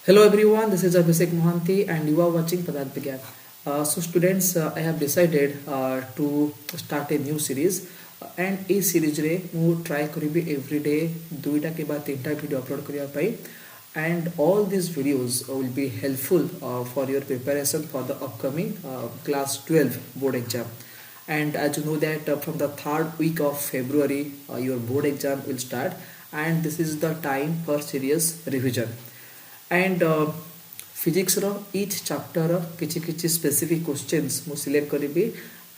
Hello everyone, this is Abhishek Mohanty and you are watching Padarth Vigyan. So students, I have decided to start a new series and a series रे ମୁଁ try करिबी every day दुईटा के बाद तीनटा video upload करिया पाई and all these videos will be helpful for your preparation for the upcoming class 12 board exam. And as you know that from the third week of February your board exam will start and this is the time for serious revision. And physics row each chapter रो किछि किछि specific questions मु select करिबी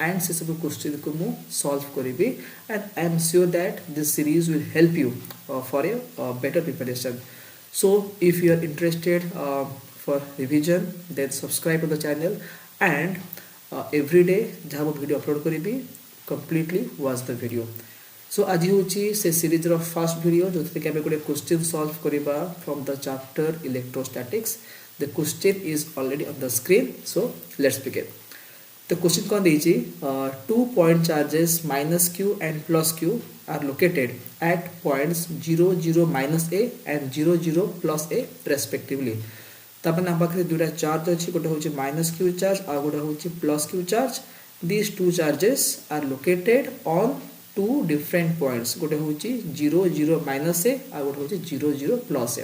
and से सब question को मु solve करिबी and I am sure that this series will help you for a better preparation. So if you are interested for revision then subscribe to the channel and every day जहाँ मु video upload करिबी completely watch the video. So आज होची से series row first video जो कि हमें गोटे question solve करिबा from the chapter electrostatics. The question is already on the screen, so let's begin. The question कोन देछि 2 point charges -q and +q are located at points 0 0 -a and 0 0 +a respectively. तबन हम पाखरे दुटा charge अछि, गोटे होछि -q चार्ज आ गोटे होछि +q charge. These two charges are located on two different points. गोटे होची 0 0 -a और गोटे होची 0 0 +a.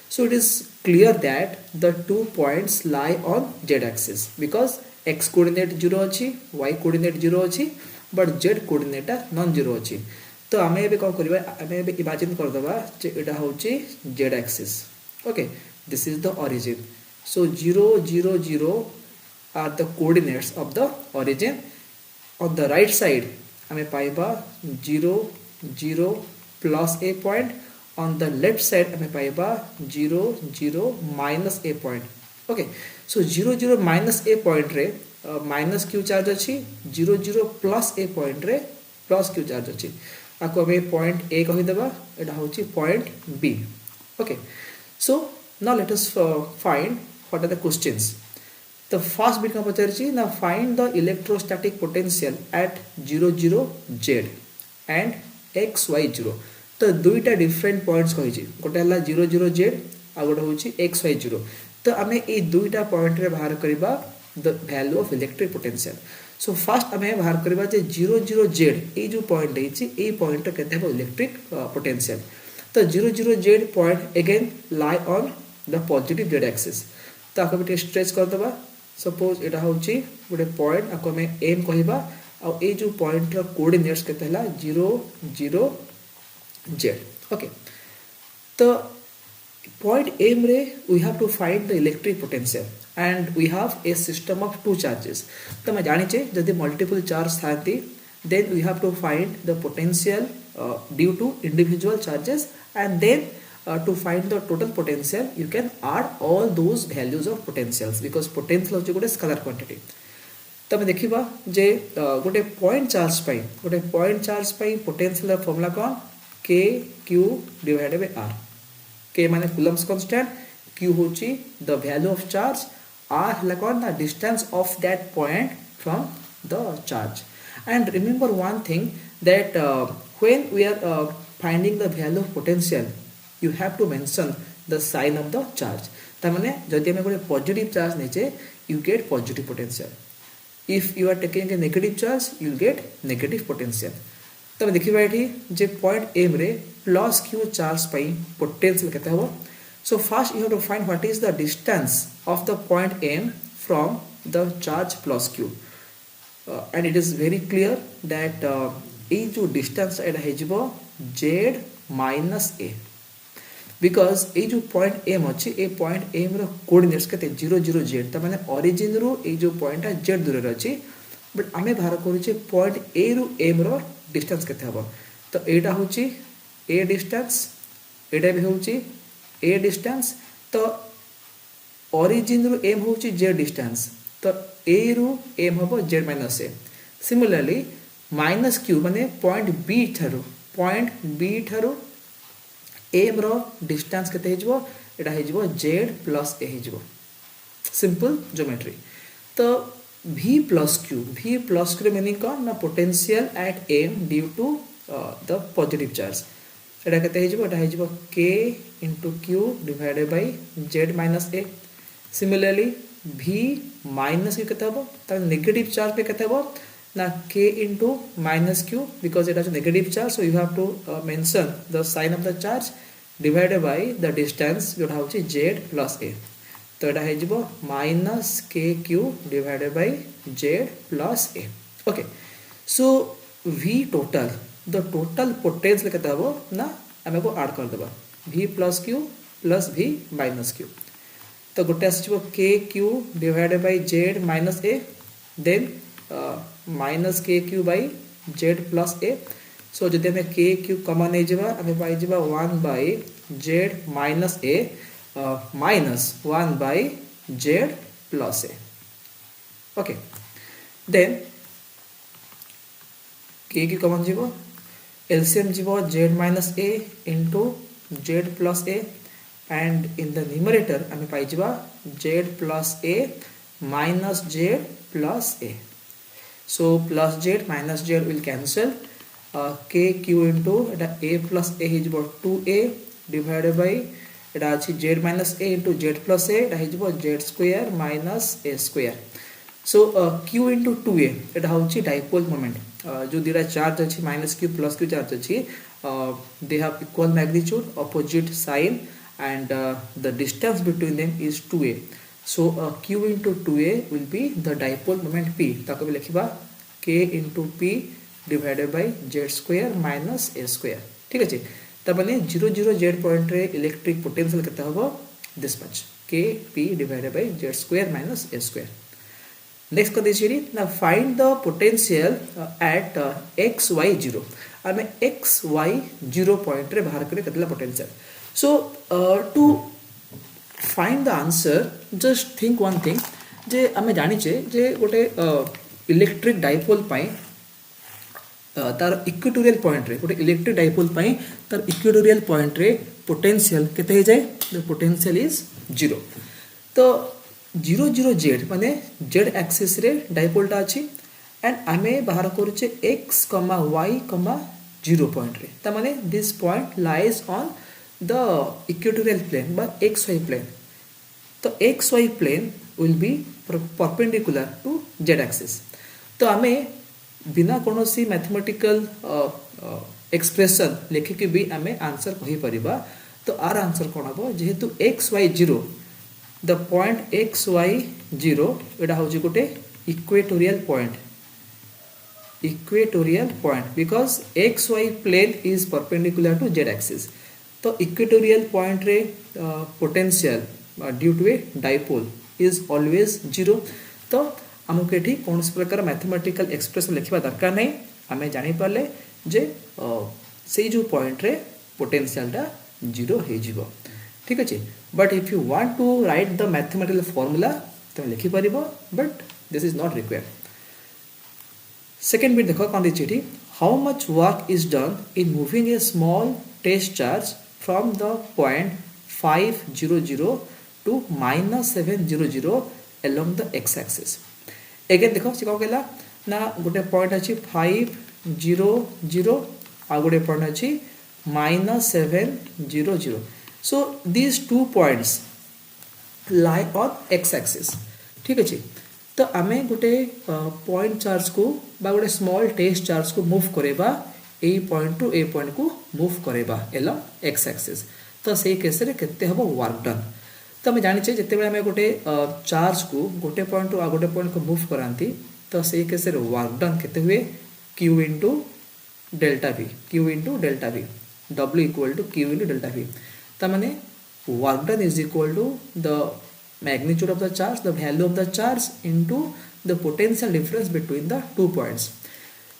So it is clear that the two points lie on z axis because x coordinate 0 अछि, y coordinate 0 अछि, but z coordinate non zero अछि. तो हमें एबे कोन करबा, हमें एबे इमेजिन कर दबा जे एटा होची z axis. Okay, this is the origin. So 0 0 0 are the coordinates of the origin. On the right side हमें पाइबा 0 0 +a point. On the left side हमें पाइबा 0 0 -a point. Okay, so 0 0 -a point रे -q charge अछि, 0 0 +a point रे +q charge अछि. आको हमें पॉइंट a कहि देबा, एटा होछि point b. Okay, so now let us find what are the questions. The first bit का पचारछि ना, find the electrostatic potential at 0 0 z and x y 0. तो दुईटा डिफरेंट पॉइंट्स कहिछि, गोटे हला 0 0 z आ गोटे होछि x y 0. तो हमें ए दुईटा पॉइंट रे बाहर करबा the value of electric potential. So first हमें बाहर करबा जे 0 0 z ए जो पॉइंट देछि ए पॉइंट रे केते हो इलेक्ट्रिक पोटेंशियल. तो 0 0 z point again lie on the positive z axis. तो आको बिटे स्ट्रेच कर दबा. सपोज एटा होची गोटे पॉइंट आको में m कहिबा आ ए जो पॉइंट रो कोऑर्डिनेट्स केते हला 0 0 z. ओके, तो पॉइंट m रे we have to find the electric potential and we have a system of two charges. तो मैं जानि छे जदि मल्टीपल चार्ज थाती then we have to find the potential due to individual charges and then to find the total potential you can add all those values of potentials because potential होची गोटे scalar quantity. तो हम देखिबा जे गोटे point charge पई potential formula कोन k q divided by r. k माने कूलम्ब्स कांस्टेंट, q होची the value of charge, r हला कोन the distance of that point from the charge. And remember one thing that when we are finding the value of potential you have to mention the sign of the charge. ता माने जदि हमें गोटे positive charge नेचे you get positive potential. If you are taking a negative charge you will get negative potential. तो हम देखिबा एठी जे पॉइंट m रे प्लस q चार्ज पई पोटेंशियल केते हो. So first you have to find what is the distance of the point m from the charge plus q. And it is very clear that ए जो distance एटा हे जिवो z minus a because ए जो point m अछि ए point m रो coordinates केते 0 0 z. त माने origin रो ए जो point है z दूर रे अछि, बट आमे बाहर करू छे पॉइंट a रो m रो डिस्टेंस केते हबो. तो एटा होछि a डिस्टेंस, एटा भी होछि a डिस्टेंस. तो ओरिजिन रो m होछि z डिस्टेंस, तो a रो m हबो z minus a. Similarly minus q माने पॉइंट b थारो m रो डिस्टेंस केते हेजबो, एटा हेजबो z plus a हेजबो. Simple geometry. तो v plus q मीनिंग कोन ना potential at m due to the positive charge. एटा केते हे जिवो एटा हे जिवो k into q divided by z minus a. Similarly v minus q केते हबो तार नेगेटिव चार्ज पे केते हबो ना k into minus q because it has a negative charge, so you have to mention the sign of the charge divided by the distance जोटा होची z plus a. तो एटा हे जिवो minus kq divided by z plus a. Okay, so v total, the total potential केते हबो ना आमे को add कर देबा v plus q plus v minus q. तो गोटे आसीबो kq divided by z minus a, then minus kq by z plus a. so जदि हमें kq कॉमन नै जेबा हमें पाई जेबा 1 by z minus a minus 1 by z plus a. okay, then kq common जेबो LCM जीवो z minus a into z plus a, and in the numerator हमें पाई जीवा z plus a minus z plus a. so plus z minus z will cancel, kq into a plus a he जीवो 2a divided by एटा अछि z minus a into z plus a, एटा हे जीवो z square minus a square. so q into 2a एटा होछि dipole moment. जो दिरा charge अच्छी minus q plus q charge अच्छी they have equal magnitude opposite sign and the distance between them is 2a. so q into 2a will be the dipole moment p. ताको भी लिखिबा k into p divided by z square minus a square. ठीक अछि. त माने 0 0 z point रे electric potential केते हबो this much k p divided by z square minus a square. Next कर दिछि ना find the potential at x y 0. आमे x y 0 पॉइंट रे बाहर करे केतला potential. So to find the answer just think one thing जे आमे जानि छे जे गोटे इलेक्ट्रिक डाइपोल पई तार इक्वेटोरियल पॉइंट रे गोटे इलेक्ट्रिक डाइपोल पई तार इक्वेटोरियल पॉइंट रे पोटेंशियल केते हे जाय द पोटेंशियल इज 0. तो 0 0 z माने z एक्सिस रे डाइपोलटा अछि एंड आमे बाहर करूचे x, y, 0 पॉइंट रे. त माने this point lies on the equatorial plane बा xy प्लेन. तो xy plane will be perpendicular to z axis. तो आमे बिना कोनोसी मैथमेटिकल एक्सप्रेशन लेखि के भी आमे आंसर कहि परिबा. तो आर आंसर कोन हबो जेहेतु xy 0 the point xy 0 एटा होची गोटे equatorial point because xy plane is perpendicular to z axis. तो इक्वेटोरियल पॉइंट रे potential due to a dipole is always 0. तो हमको एठी कोन प्रकार मैथमेटिकल एक्सप्रेशन लिखिबा दरकार नै. हमें जानि पाले जे से जो पॉइंट रे पोटेंशियल टा 0 हे जिवो. ठीक अछि. but if you want to write the mathematical formula तो लिखि परिबो, but this is not required. second bit देखो कोन दिछि एठी how much work is done in moving a small test charge from the point 500 to -700 along the x axis. again देखो से को केला ना गोटे पॉइंट अछि 500 आ गोटे पॉइंट अछि -700. so these two points lie on x axis. ठीक अछि. तो आमे गोटे पॉइंट चार्ज को बा गोटे स्मॉल टेस्ट चार्ज को मूव करेबा ए पॉइंट टू ए पॉइंट को मूव करेबा अलोंग x एक्सिस. तो से केस रे केते हबो वर्क डन. तो हम जानि छे जते बेले हमें गोटे चार्ज को गोटे पॉइंट टू आ गोटे पॉइंट को मूव करांती तो से केस रे वर्क डन केते हुए q into delta v, q into delta v, w equal to q into delta v. त माने work done is equal to the magnitude of the charge, the value of the charge into the potential difference between the two points.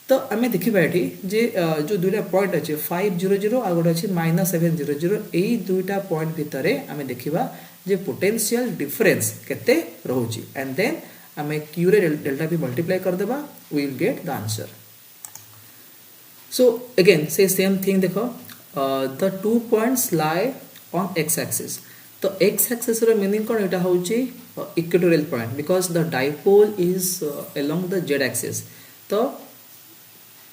तो आमे देखिबा एठी जे जो दुइटा point अछि 500 आ गोटे अछि -700 एई दुइटा पॉइंट भितरे आमे देखिबा जे पोटेंशियल डिफरेंस केते रहउची एंड देन आमे q रे डेल्टा v मल्टीप्लाई कर देबा we will get the answer. So again say same thing देखो the two points lie on x axis. तो x axis रो मीनिंग कोन एटा होची equatorial point because the dipole is along the z axis. तो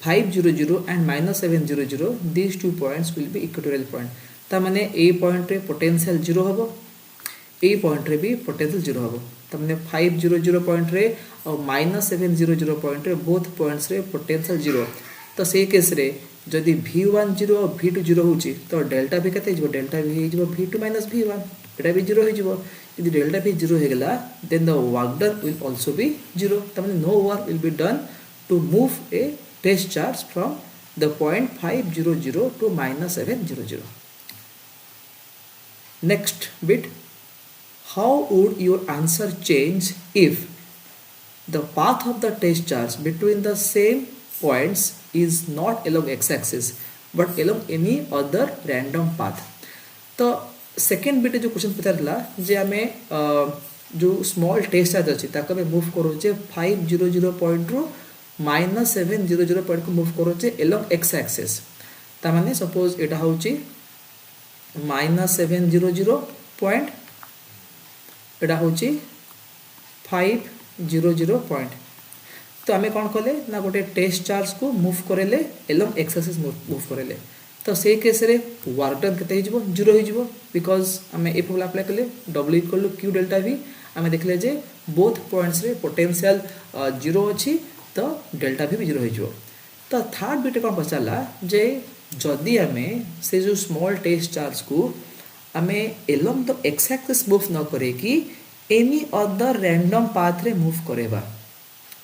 500 and -700, these 2 points will be equatorial point. ता माने ए point रे पोटेंशियल 0 हबो, ए पॉइंट रे भी पोटेंशियल 0 हबो. ता माने 500 पॉइंट रे और -700 पॉइंट रे बोथ पॉइंट्स रे पोटेंशियल 0. तो से केस रे जदि V1 0 और V2 0 होची तो डेल्टा भी कते हिजबो, डेल्टा भी हिजबो V2 - V1, एटा भी 0 हिजबो. यदि डेल्टा भी 0 हे गेला then the work done will also be 0. ता माने no work will be done to move a test charge from the point 500 to -700. Next bit, how would your answer change if the path of the test charge between the same points is not along x-axis but along any other random path? तो second bit जो question पचारा जे आमे जो small test charge अच्छी ताको आमे move करोचे 500 point रु -700 point को move करोचे along x axis. ता माने सपोज एटा होची -700 पॉइंट, एटा होची 500 पॉइंट. तो आमे कौन कले ना गोटे टेस्ट चार्ज को मूव करेले along x axis मूव करेले. तो से केस रे वर्क डन केते हिजबो 0 हिजबो बिकॉज़ आमे ए फॉर्मूला अप्लाई करले W = Q डेल्टा V. आमे देखले जे बोथ पॉइंट्स रे पोटेंशियल 0 अछि तो डेल्टा V भी 0 हिजबो. तो थर्ड बिट कोन पचाला जे जदि आमे से जो स्मॉल टेस्ट चार्ज को आमे along the x axis move न करे कि एनी अदर रैंडम पाथ रे मूव करेबा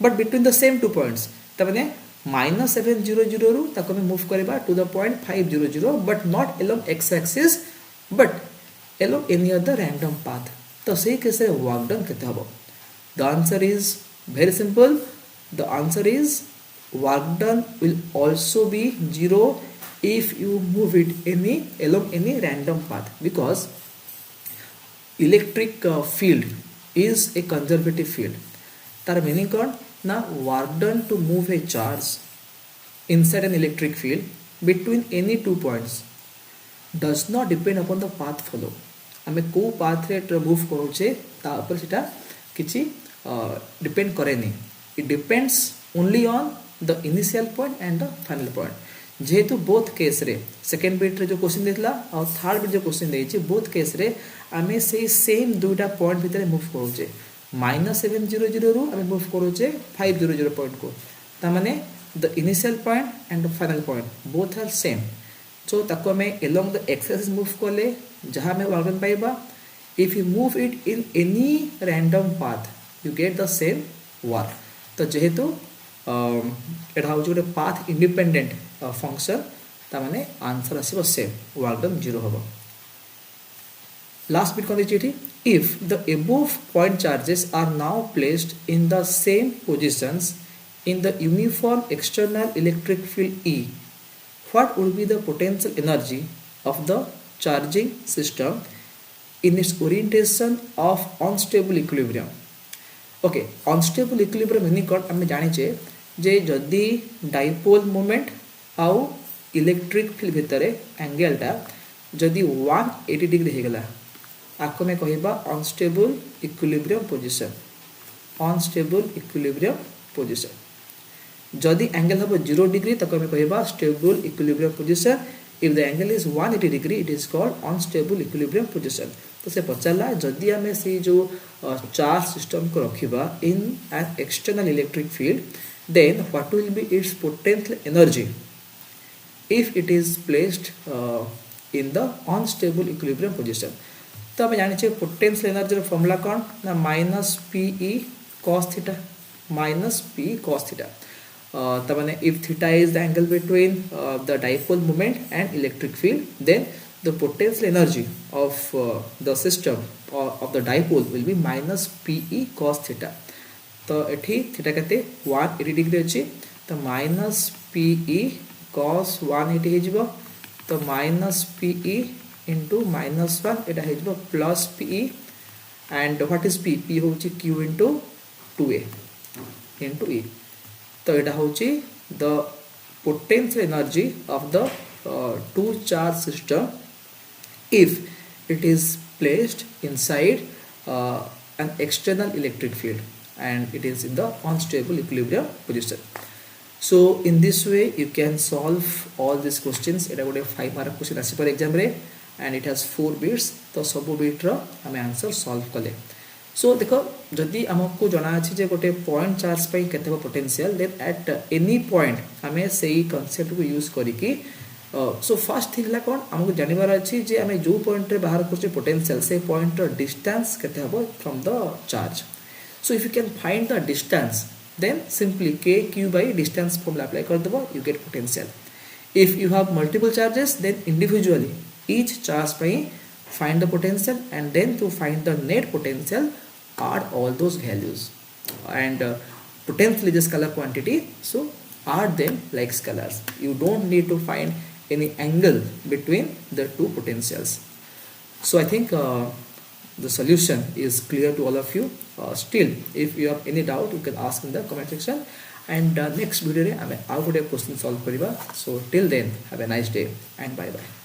but between the same two points. त माने -700 रु ताको में मूव करेबा to the point 500 but not along x axis बट along any other random path. तो से केसे वर्क डन केते हबो? The answer is very simple. The answer is work done will also be 0 if you move it along any random path, because electric field is a conservative field. तार meaning कौन ना work done to move a charge inside an electric field between any two points does not depend upon the path follow. आमे को path रे move करोचे ता ऊपर सेटा किछि डिपेंड करेनी. It depends only on the initial point and the final point. जेहेतु both case रे सेकेंड बिट रे जो क्वेश्चन देतला और थर्ड बिट जो क्वेश्चन देछि बोथ केस रे आमे से सेम दुटा पॉइंट भितर मूव करोचे. -700 रु आमे मूव करोचे 500 पॉइंट को. ता माने the initial point and the final point both are same. So ताको आमे along the x axis move करले जहां में वर्क डन पाइबा. If you move it in any random path you get the same work. तो जेहेतु एटा हो जो पाथ इंडिपेंडेंट फंक्शन ता माने आंसर आसीबो सेम, वर्क डन 0 होबो. लास्ट बिट कोन दिछि if the above point charges are now placed in the same positions in the uniform external electric field E, what would be the potential energy of the charging system in its orientation of unstable equilibrium? Okay, unstable equilibrium meaning कौन हमें जाने चाहिए जे जदि dipole moment आउ electric field भितर angle टा जदि 180 degree हे गला आको में कहबा unstable equilibrium position. Unstable equilibrium position. जदि एंगल हबो 0 डिग्री तको में कहबा stable equilibrium position. If the angle is 180 degree it is called unstable equilibrium position. तो से पचाला जदि हमें से जो चार्ज सिस्टम को रखिबा in an external electric field then what will be its potential energy if it is placed in the unstable equilibrium position. तो हमें जाने चाहिए पोटेंशियल एनर्जी फॉर्मूला कौन ना -PE cos theta -P cos theta. तो माने if theta is the angle between the dipole moment and electric field then the potential energy of the system or of the dipole will be -PE cos theta. तो एठी theta केते 180 degree अछि तो -PE cos 180 हे जिवो. तो -PE into -1 एटा हे जिवो +PE and what is P? P होची Q into 2A into E. तो एटा होची the potential energy of the two charge system if it is placed inside an external electric field and it is in the unstable equilibrium position. So in this way you can solve all these questions. एटा गोटे 5 mark question आसी पर exam रे and it has 4 bits तो सब bit रो हमें answer solve कले. सो देखो जदि आमको जना अछि जे गोटे पॉइंट चार्ज पई केते potential then at any point हमें सेही कांसेप्ट को यूज करिकि सो फर्स्ट थिंग ला कोन हमको जानिबार अछि जे हमें जो पॉइंट रे बाहर करछे पोटेंशियल से पॉइंट रो डिस्टेंस केते हबो from the charge. So if you can find the distance, then simply kq by distance formula apply कर दबो, you get potential. If you have multiple charges, then individually each charge by find the potential and then to find the net potential add all those values. And potential is a scalar quantity, so add them like scalars. You don't need to find any angle between the two potentials. So I think the solution is clear to all of you. Still if you have any doubt you can ask in the comment section, and next video re ame out question solve kariba. So till then have a nice day and bye bye.